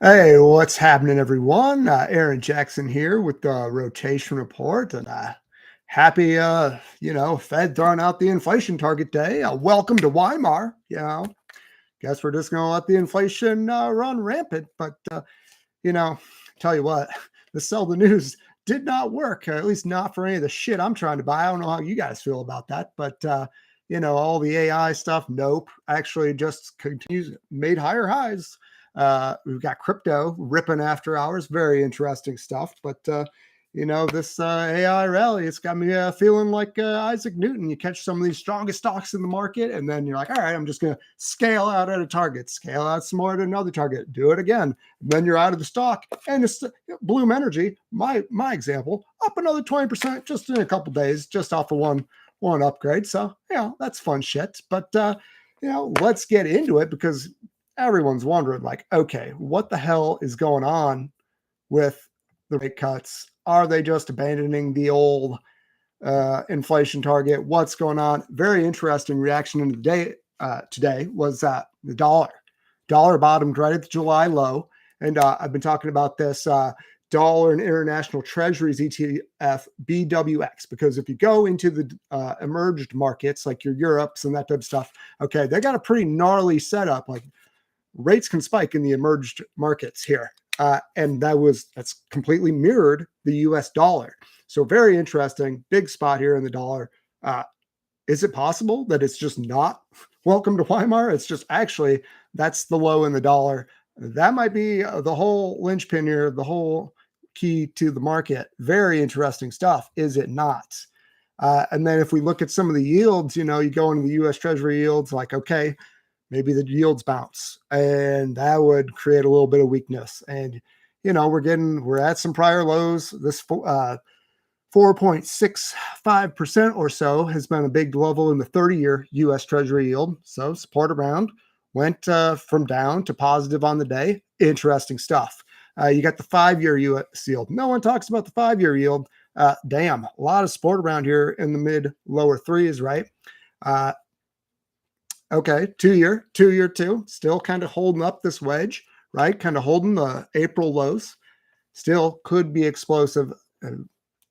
Hey, what's happening, everyone? Aaron Jackson here with the rotation report, and happy, Fed throwing out the inflation target day. Welcome to Weimar. Guess we're just going to let the inflation run rampant. But you know, tell you what, the sell the news did not work. At least not for any of the shit I'm trying to buy. I don't know how you guys feel about that, but all the AI stuff, nope. Actually, just continues made higher highs. We've got crypto ripping after hours. Very interesting stuff. But this AI rally, it's got me feeling like Isaac Newton. You catch some of these strongest stocks in the market, and then you're like, all right, I'm just going to scale out at a target, scale out some more at another target, do it again. And then you're out of the stock, and it's Bloom Energy, my example, up another 20% just in a couple days, just off of one upgrade. So that's fun shit. But let's get into it because everyone's wondering, like, okay, what the hell is going on with the rate cuts? Are they just abandoning the old inflation target? What's going on? Very interesting reaction in the day today was the dollar. Dollar bottomed right at the July low, and I've been talking about this dollar and international treasuries ETF BWX, because if you go into the emerged markets like your Europes and that type of stuff, okay, they got a pretty gnarly setup. Like, rates can spike in the emerged markets here. And that's completely mirrored the US dollar. So very interesting, big spot here in the dollar. Is it possible that it's just not welcome to Weimar? It's just actually, that's the low in the dollar. That might be the whole linchpin here, the whole key to the market. Very interesting stuff, is it not? And then if we look at some of the yields, you go into the US Treasury yields, like, okay, maybe the yields bounce, and that would create a little bit of weakness. And we're at some prior lows. This 4.65% or so has been a big level in the 30-year U.S. Treasury yield. So support around, went from down to positive on the day. Interesting stuff. You got the 5-year U.S. yield. No one talks about the 5-year yield. Damn, a lot of support around here in the mid lower threes, right? Okay, 2-year too, still kind of holding up this wedge, right? Kind of holding the April lows. Still could be explosive.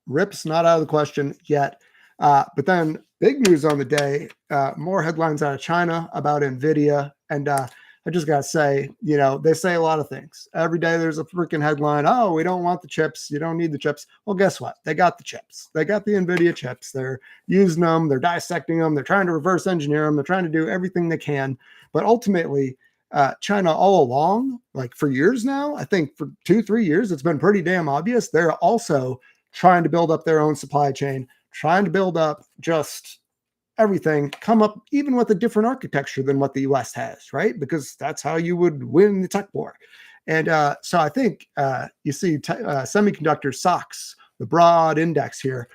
Rips not out of the question yet. But then big news on the day, more headlines out of China about NVIDIA. And I just got to say, they say a lot of things. Every day there's a freaking headline. Oh, we don't want the chips. You don't need the chips. Well, guess what? They got the chips. They got the NVIDIA chips. They're using them. They're dissecting them. They're trying to reverse engineer them. They're trying to do everything they can. But ultimately, China all along, like for years now, I think for 2-3 years, it's been pretty damn obvious. They're also trying to build up their own supply chain, trying to build up just everything, come up even with a different architecture than what the US has, right? Because that's how you would win the tech war. And so I think you see semiconductor stocks, the broad index here,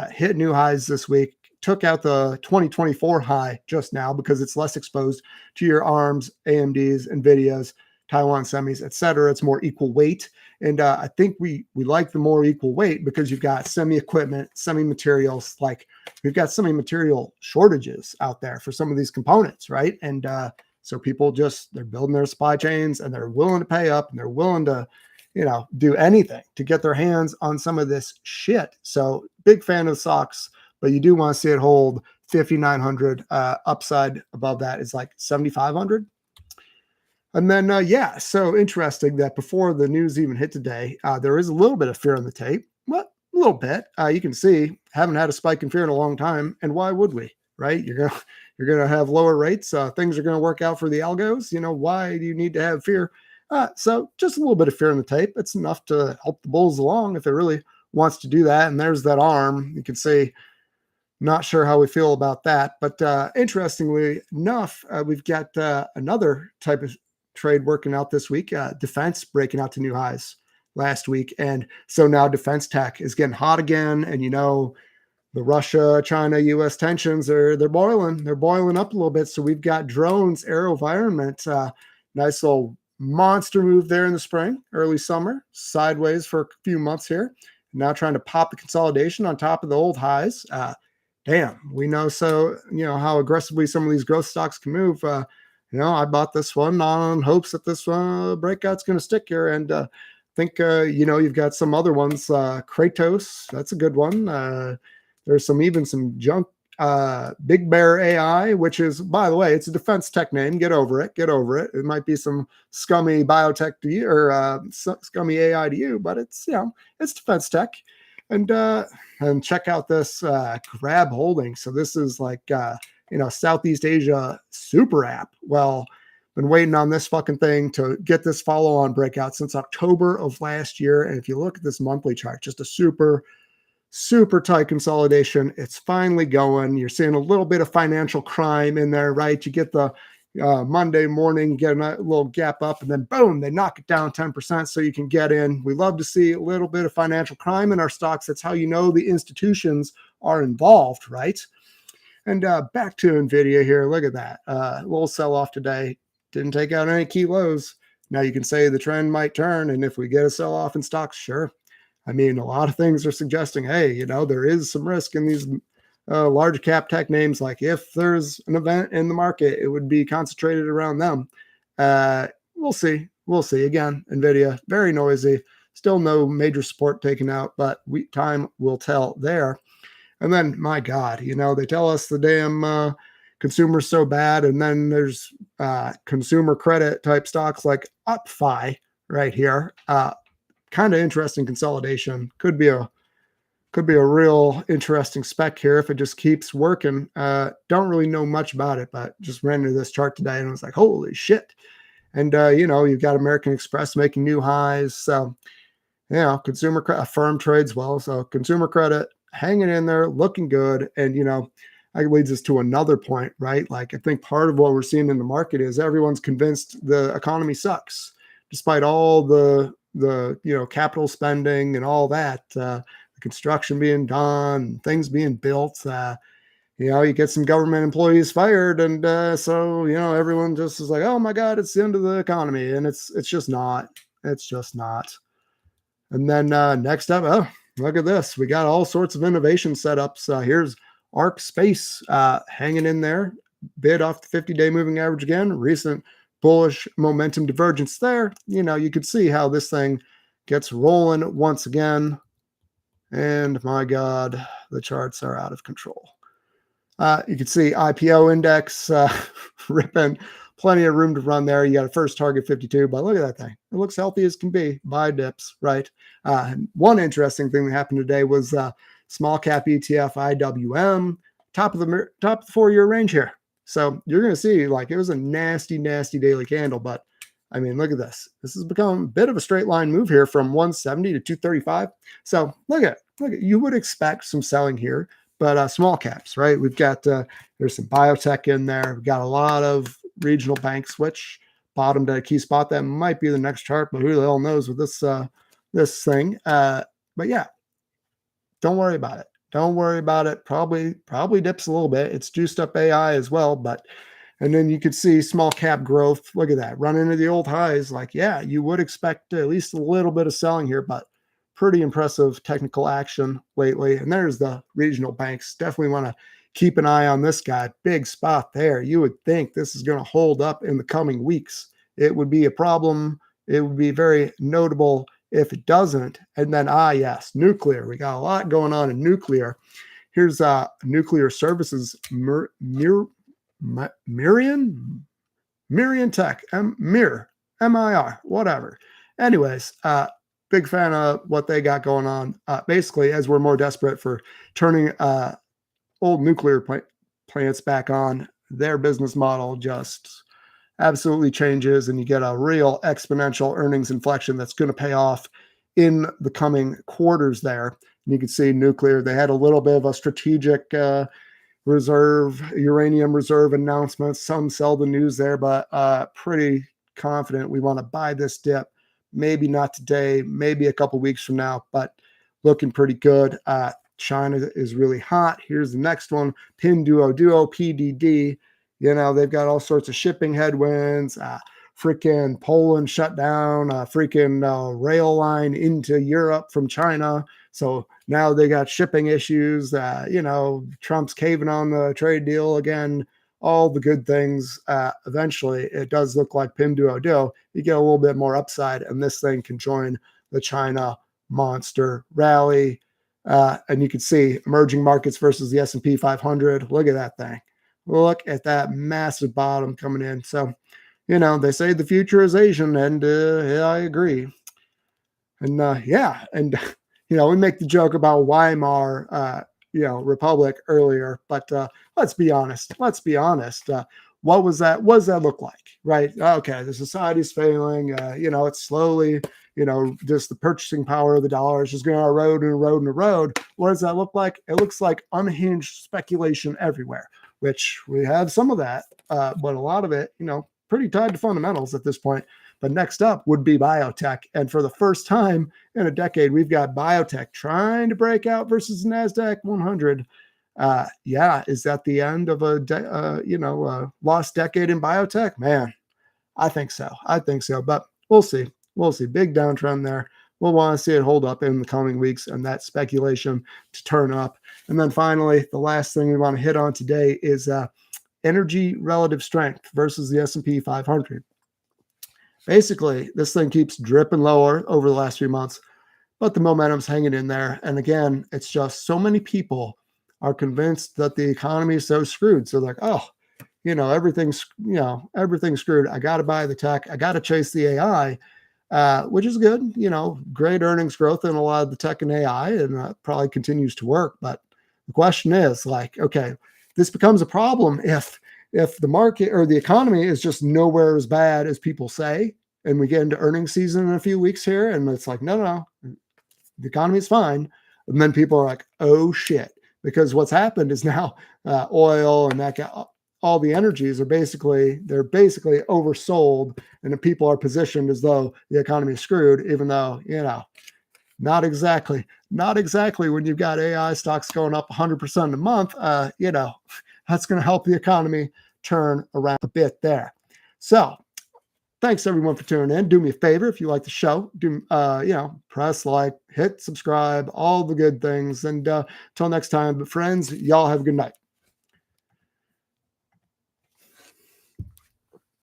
hit new highs this week, took out the 2024 high just now because it's less exposed to your ARMs, AMDs, NVIDIAs, Taiwan semis, et cetera. It's more equal weight. And I think we like the more equal weight because you've got semi-equipment, semi-materials, like we've got semi-material shortages out there for some of these components, right? And so people they're building their supply chains and they're willing to pay up and they're willing to, do anything to get their hands on some of this shit. So big fan of stocks, but you do want to see it hold 5,900. Upside above that is like 7,500. And then, so interesting that before the news even hit today, there is a little bit of fear on the tape. What? A little bit. You can see, haven't had a spike in fear in a long time. And why would we, right? You're gonna have lower rates. Things are going to work out for the algos. Why do you need to have fear? So just a little bit of fear on the tape. It's enough to help the bulls along if it really wants to do that. And there's that arm. You can see, not sure how we feel about that. But interestingly enough, we've got another type of trade working out this week. Defense breaking out to new highs last week. And so now defense tech is getting hot again. And the Russia, China, US tensions they're boiling. They're boiling up a little bit. So we've got drones, AeroVironment, nice little monster move there in the spring, early summer, sideways for a few months here. Now trying to pop the consolidation on top of the old highs. Damn, we know how aggressively some of these growth stocks can move. I bought this one on hopes that this breakout's going to stick here. And think, you've got some other ones. Kratos, that's a good one. There's even some junk. Big Bear AI, which is, by the way, it's a defense tech name. Get over it. Get over it. It might be some scummy biotech to you or scummy AI to you, but it's, it's defense tech. And check out this Grab Holding. So this is like, Southeast Asia super app. Well, been waiting on this fucking thing to get this follow on breakout since October of last year. And if you look at this monthly chart, just a super tight consolidation. It's finally going. You're seeing a little bit of financial crime in there, right? You get the Monday morning, get a little gap up, and then boom, they knock it down 10% so you can get in. We love to see a little bit of financial crime in our stocks. That's how you know the institutions are involved, right? And back to NVIDIA here. Look at that. A little sell-off today. Didn't take out any key lows. Now you can say the trend might turn, and if we get a sell-off in stocks, sure. I mean, a lot of things are suggesting, hey, there is some risk in these large cap tech names. Like if there's an event in the market, it would be concentrated around them. We'll see. We'll see. Again, NVIDIA, very noisy. Still no major support taken out, but time will tell there. And then, my God, they tell us the damn consumer's so bad. And then there's consumer credit type stocks like UpFi right here. Kind of interesting consolidation. Could be a real interesting spec here if it just keeps working. Don't really know much about it, but just ran into this chart today and was like, holy shit. And you've got American Express making new highs. So consumer credit, firm trades well. So consumer credit hanging in there, looking good. And that leads us to another point, right? Like I think part of what we're seeing in the market is everyone's convinced the economy sucks, despite all the capital spending and all that, the construction being done, things being built. You get some government employees fired, and so everyone just is like, oh my God, it's the end of the economy, and it's just not. It's just not. And then next up, oh, look at this. We got all sorts of innovation setups. Here's Arc Space hanging in there, bid off the 50-day moving average again. Recent bullish momentum divergence there. You could see how this thing gets rolling once again. And my God, the charts are out of control. You can see IPO index ripping, plenty of room to run there. You got a first target 52, but look at that thing. It looks healthy as can be. Buy dips, right? One interesting thing that happened today was small cap ETF IWM, top of the 4-year range here. So you're going to see like it was a nasty daily candle, but I mean, look at this. This has become a bit of a straight line move here from 170 to 235. So look at you would expect some selling here, but small caps, right? We've got there's some biotech in there. We've got a lot of regional banks, which bottomed at a key spot. That might be the next chart, but who the hell knows with this thing? But yeah, don't worry about it. Don't worry about it. Probably dips a little bit. It's juiced up AI as well, and then you could see small cap growth. Look at that, run into the old highs. Like, yeah, you would expect at least a little bit of selling here, but pretty impressive technical action lately. And there's the regional banks. Definitely want to keep an eye on this guy. Big spot there. You would think this is going to hold up in the coming weeks. It would be a problem. It would be very notable if it doesn't. And then, yes, nuclear. We got a lot going on in nuclear. Here's nuclear services, Mirion Tech, MIR, whatever. Anyways, big fan of what they got going on. Basically, as we're more desperate for turning old nuclear plants back on, their business model just absolutely changes, and you get a real exponential earnings inflection that's going to pay off in the coming quarters there. And you can see nuclear, they had a little bit of a strategic uranium reserve announcement. Some sell the news there, but pretty confident we want to buy this dip. Maybe not today, maybe a couple weeks from now, but looking pretty good. China is really hot. Here's the next one, Pinduoduo, PDD. They've got all sorts of shipping headwinds. Freaking Poland shut down a freaking rail line into Europe from China. So now they got shipping issues. Trump's caving on the trade deal again. all the good things. Eventually, it does look like pinduoduo. You get a little bit more upside, and this thing can join the China monster rally. And you can see emerging markets versus the S&P 500. Look at that thing. Look at that massive bottom coming in. So, they say the future is Asian, and yeah, I agree. And yeah, and we make the joke about Weimar, Republic earlier, but let's be honest. Let's be honest. What was that? What does that look like? Right? Okay, the society's failing. It's slowly, just the purchasing power of the dollar is just going to erode and erode and erode. What does that look like? It looks like unhinged speculation everywhere, which we have some of that, but a lot of it, pretty tied to fundamentals at this point. But next up would be biotech. And for the first time in a decade, we've got biotech trying to break out versus NASDAQ 100. Yeah, is that the end of a lost decade in biotech? Man, I think so. I think so. But we'll see. We'll see. Big downtrend there. We'll want to see it hold up in the coming weeks and that speculation to turn up. And then finally, the last thing we want to hit on today is energy relative strength versus the S&P 500. Basically, this thing keeps dripping lower over the last few months, but the momentum's hanging in there. And again, it's just so many people are convinced that the economy is so screwed. So like, oh, everything's screwed. I got to buy the tech. I got to chase the AI, which is good. Great earnings growth in a lot of the tech and AI, and probably continues to work. But the question is like, okay, this becomes a problem if the market or the economy is just nowhere as bad as people say, and we get into earnings season in a few weeks here, and it's like, no, the economy is fine. And then people are like, oh shit, because what's happened is now oil and all the energies are basically oversold, and the people are positioned as though the economy is screwed, even though, not exactly when you've got AI stocks going up 100% a month, that's going to help the economy turn around a bit there. So thanks everyone for tuning in. Do me a favor, if you like the show, press like, hit subscribe, all the good things. And till next time, but friends, y'all have a good night.